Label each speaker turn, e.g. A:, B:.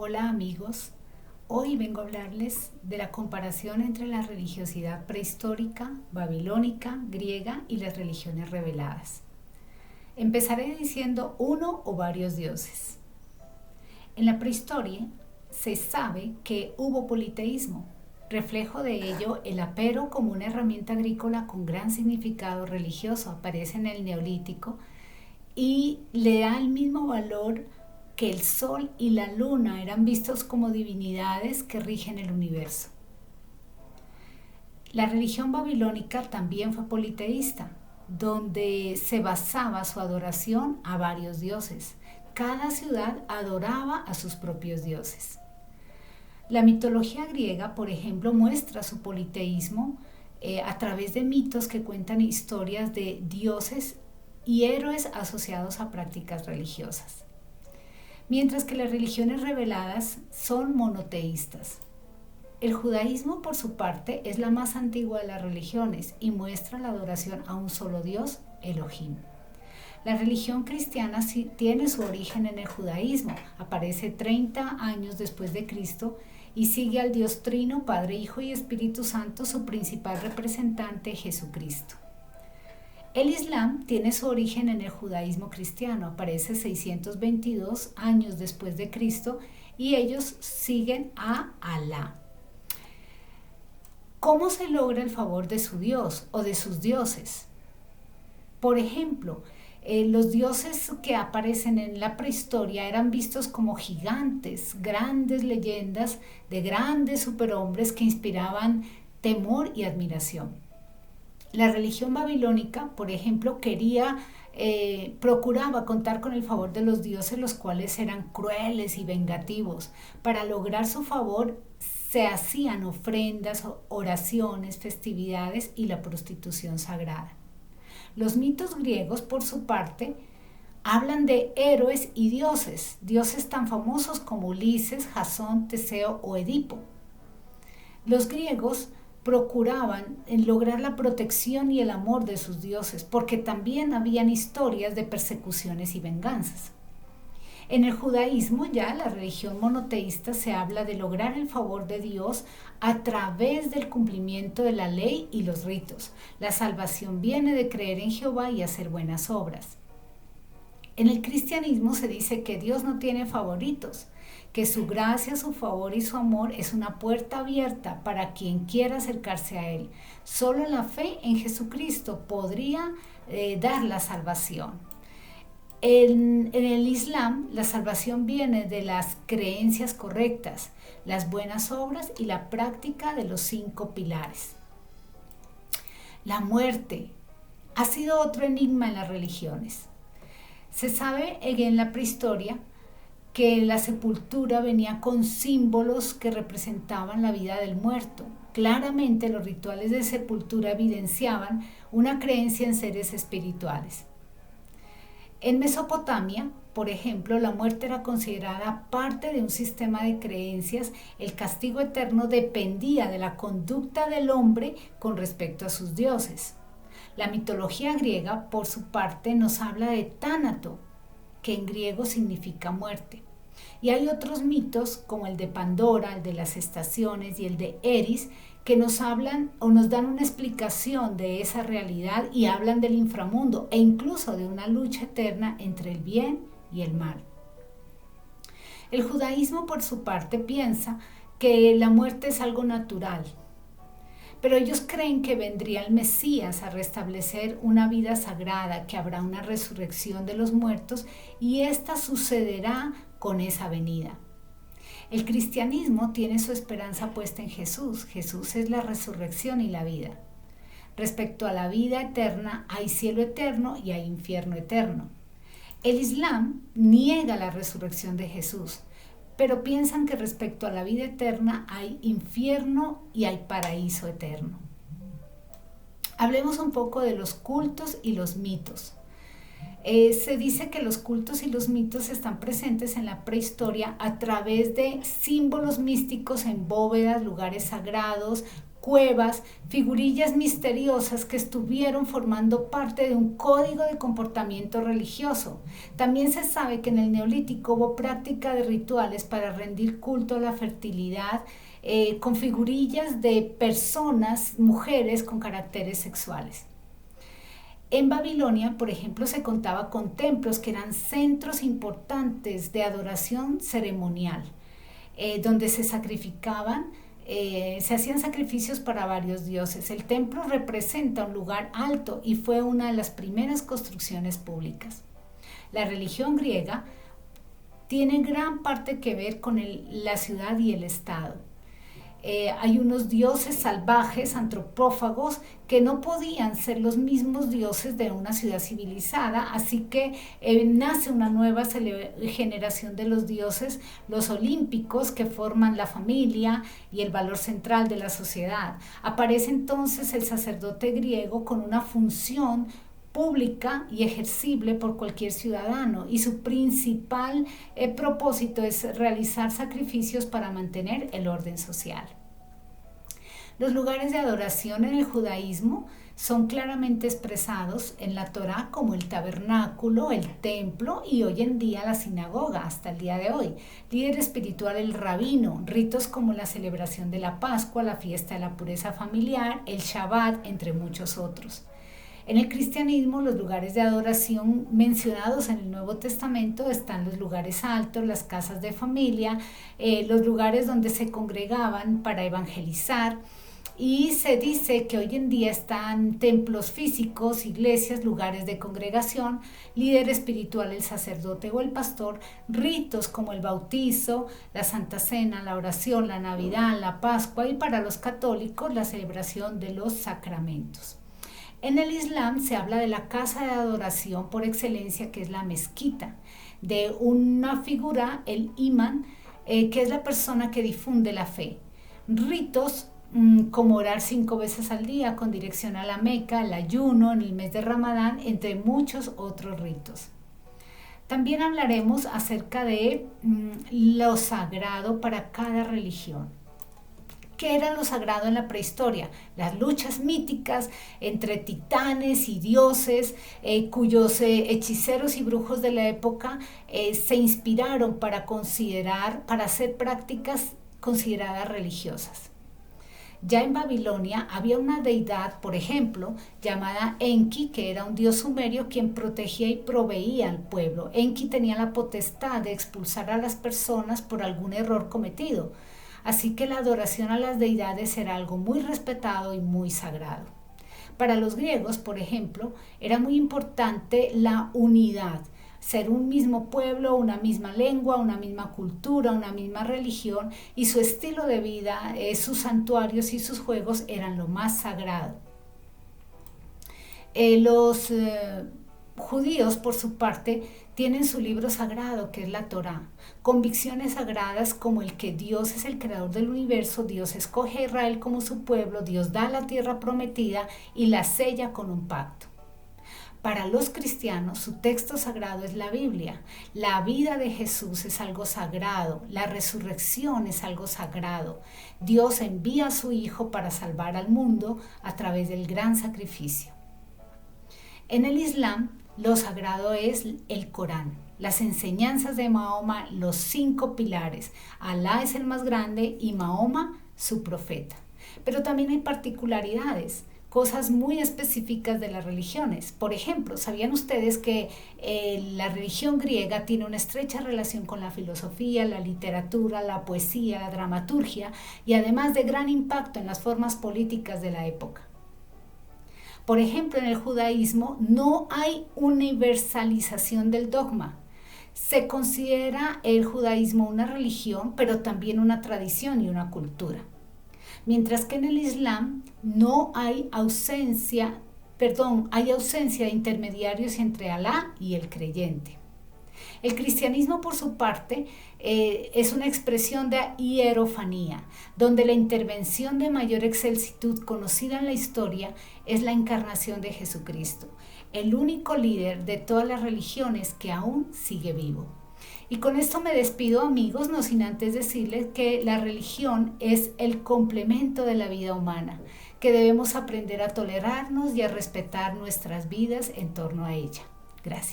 A: Hola amigos, hoy vengo a hablarles de la comparación entre la religiosidad prehistórica, babilónica, griega y las religiones reveladas. Empezaré diciendo uno o varios dioses. En la prehistoria se sabe que hubo politeísmo. Reflejo de ello, el apero como una herramienta agrícola con gran significado religioso aparece en el Neolítico y le da el mismo valor que el sol y la luna eran vistos como divinidades que rigen el universo. La religión babilónica también fue politeísta, donde se basaba su adoración a varios dioses. Cada ciudad adoraba a sus propios dioses. La mitología griega, por ejemplo, muestra su politeísmo a través de mitos que cuentan historias de dioses y héroes asociados a prácticas religiosas. Mientras que las religiones reveladas son monoteístas. El judaísmo, por su parte, es la más antigua de las religiones y muestra la adoración a un solo Dios, Elohim. La religión cristiana sí tiene su origen en el judaísmo, aparece 30 años después de Cristo y sigue al Dios Trino, Padre, Hijo y Espíritu Santo, su principal representante, Jesucristo. El Islam tiene su origen en el judaísmo cristiano, aparece 622 años después de Cristo y ellos siguen a Alá. ¿Cómo se logra el favor de su Dios o de sus dioses? Por ejemplo, los dioses que aparecen en la prehistoria eran vistos como gigantes, grandes leyendas de grandes superhombres que inspiraban temor y admiración. La religión babilónica, por ejemplo, procuraba contar con el favor de los dioses, los cuales eran crueles y vengativos. Para lograr su favor se hacían ofrendas, oraciones, festividades y la prostitución sagrada. Los mitos griegos, por su parte, hablan de héroes y dioses tan famosos como Ulises, Jasón, Teseo o Edipo. Los griegos procuraban lograr la protección y el amor de sus dioses, porque también habían historias de persecuciones y venganzas. En el judaísmo, ya la religión monoteísta, se habla de lograr el favor de Dios a través del cumplimiento de la ley y los ritos. La salvación viene de creer en Jehová y hacer buenas obras. En el cristianismo se dice que Dios no tiene favoritos, que su gracia, su favor y su amor es una puerta abierta para quien quiera acercarse a Él. Solo la fe en Jesucristo podría dar la salvación. En el Islam, la salvación viene de las creencias correctas, las buenas obras y la práctica de los 5 pilares. La muerte ha sido otro enigma en las religiones. Se sabe en la prehistoria que la sepultura venía con símbolos que representaban la vida del muerto. Claramente los rituales de sepultura evidenciaban una creencia en seres espirituales. En Mesopotamia, por ejemplo, la muerte era considerada parte de un sistema de creencias. El castigo eterno dependía de la conducta del hombre con respecto a sus dioses. La mitología griega, por su parte, nos habla de Tánato, que en griego significa muerte. Y hay otros mitos, como el de Pandora, el de las estaciones y el de Eris, que nos hablan o nos dan una explicación de esa realidad y hablan del inframundo e incluso de una lucha eterna entre el bien y el mal. El judaísmo, por su parte, piensa que la muerte es algo natural, pero ellos creen que vendría el Mesías a restablecer una vida sagrada, que habrá una resurrección de los muertos y esta sucederá con esa venida. El cristianismo tiene su esperanza puesta en Jesús. Jesús es la resurrección y la vida. Respecto a la vida eterna, hay cielo eterno y hay infierno eterno. El Islam niega la resurrección de Jesús, pero piensan que respecto a la vida eterna hay infierno y hay paraíso eterno. Hablemos un poco de los cultos y los mitos. Se dice que los cultos y los mitos están presentes en la prehistoria a través de símbolos místicos en bóvedas, lugares sagrados, cuevas, figurillas misteriosas que estuvieron formando parte de un código de comportamiento religioso. También se sabe que en el Neolítico hubo práctica de rituales para rendir culto a la fertilidad, con figurillas de personas, mujeres con caracteres sexuales. En Babilonia, por ejemplo, se contaba con templos que eran centros importantes de adoración ceremonial, donde se sacrificaban, se hacían sacrificios para varios dioses. El templo representa un lugar alto y fue una de las primeras construcciones públicas. La religión griega tiene gran parte que ver con la ciudad y el estado. Hay unos dioses salvajes, antropófagos, que no podían ser los mismos dioses de una ciudad civilizada, así que nace una nueva generación de los dioses, los olímpicos, que forman la familia y el valor central de la sociedad. Aparece entonces el sacerdote griego con una función pública y ejercible por cualquier ciudadano, y su principal propósito es realizar sacrificios para mantener el orden social. Los lugares de adoración en el judaísmo son claramente expresados en la Torá como el tabernáculo, el templo y hoy en día la sinagoga, hasta el día de hoy. Líder espiritual el rabino, ritos como la celebración de la Pascua, la fiesta de la pureza familiar, el Shabbat, entre muchos otros. En el cristianismo, los lugares de adoración mencionados en el Nuevo Testamento están los lugares altos, las casas de familia, los lugares donde se congregaban para evangelizar, y se dice que hoy en día están templos físicos, iglesias, lugares de congregación, líder espiritual el sacerdote o el pastor, ritos como el bautizo, la Santa Cena, la oración, la Navidad, la Pascua y para los católicos la celebración de los sacramentos. En el Islam se habla de la casa de adoración por excelencia, que es la mezquita, de una figura, el imán, que es la persona que difunde la fe. Ritos como orar 5 veces al día con dirección a la Meca, el ayuno en el mes de Ramadán, entre muchos otros ritos. También hablaremos acerca de lo sagrado para cada religión. ¿Qué era lo sagrado en la prehistoria? Las luchas míticas entre titanes y dioses, cuyos hechiceros y brujos de la época se inspiraron para hacer prácticas consideradas religiosas. Ya en Babilonia había una deidad, por ejemplo, llamada Enki, que era un dios sumerio quien protegía y proveía al pueblo. Enki tenía la potestad de expulsar a las personas por algún error cometido. Así que la adoración a las deidades era algo muy respetado y muy sagrado. Para los griegos, por ejemplo, era muy importante la unidad, ser un mismo pueblo, una misma lengua, una misma cultura, una misma religión, y su estilo de vida, sus santuarios y sus juegos eran lo más sagrado. Los judíos, por su parte, tienen su libro sagrado, que es la Torá, convicciones sagradas como el que Dios es el creador del universo, Dios escoge a Israel como su pueblo, Dios da la tierra prometida y la sella con un pacto. Para los cristianos, su texto sagrado es la Biblia. La vida de Jesús es algo sagrado, la resurrección es algo sagrado. Dios envía a su Hijo para salvar al mundo a través del gran sacrificio. En el Islam, lo sagrado es el Corán, las enseñanzas de Mahoma, los 5 pilares. Alá es el más grande y Mahoma su profeta. Pero también hay particularidades, cosas muy específicas de las religiones. Por ejemplo, ¿sabían ustedes que la religión griega tiene una estrecha relación con la filosofía, la literatura, la poesía, la dramaturgia y además de gran impacto en las formas políticas de la época? Por ejemplo, en el judaísmo no hay universalización del dogma. Se considera el judaísmo una religión, pero también una tradición y una cultura. Mientras que en el Islam no hay ausencia de intermediarios entre Alá y el creyente. El cristianismo, por su parte, es una expresión de hierofanía, donde la intervención de mayor excelsitud conocida en la historia es la encarnación de Jesucristo, el único líder de todas las religiones que aún sigue vivo. Y con esto me despido, amigos, no sin antes decirles que la religión es el complemento de la vida humana, que debemos aprender a tolerarnos y a respetar nuestras vidas en torno a ella. Gracias.